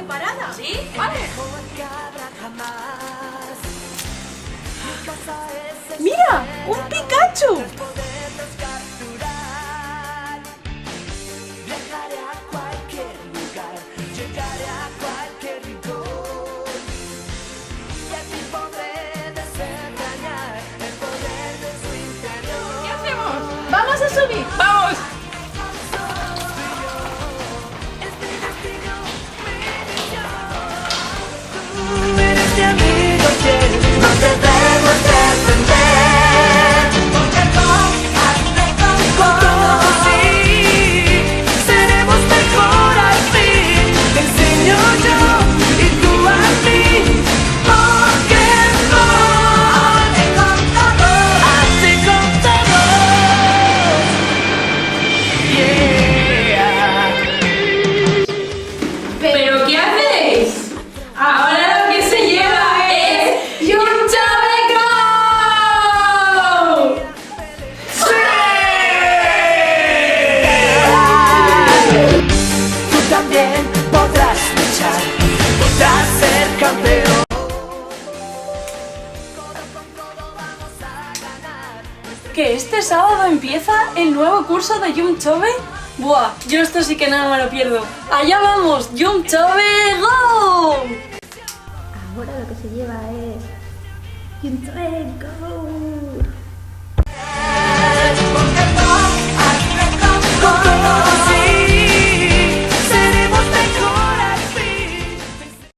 preparada. ¿Sí? Vale. ¡Mira! ¡Un Pikachu! ¿Qué hacemos? ¡Vamos a subir! ¡Vamos! Eres mi amigo fiel, no debemos defender, porque con todo sí, seremos mejor al fin. Te enseño yo y tú a mí, Pokémon. Hazte con todos, yeah. ¿Pero qué hacéis? Ahora lo que se lleva es Yunchome Go. Tú también podrás luchar, podrás ser campeón. ¿Que este sábado empieza el nuevo curso de Yunchome? ¡Buah! Yo esto sí que nada me lo pierdo. ¡Allá vamos! ¡Yunchome Go! Ahora lo que se lleva es Yunchome Go.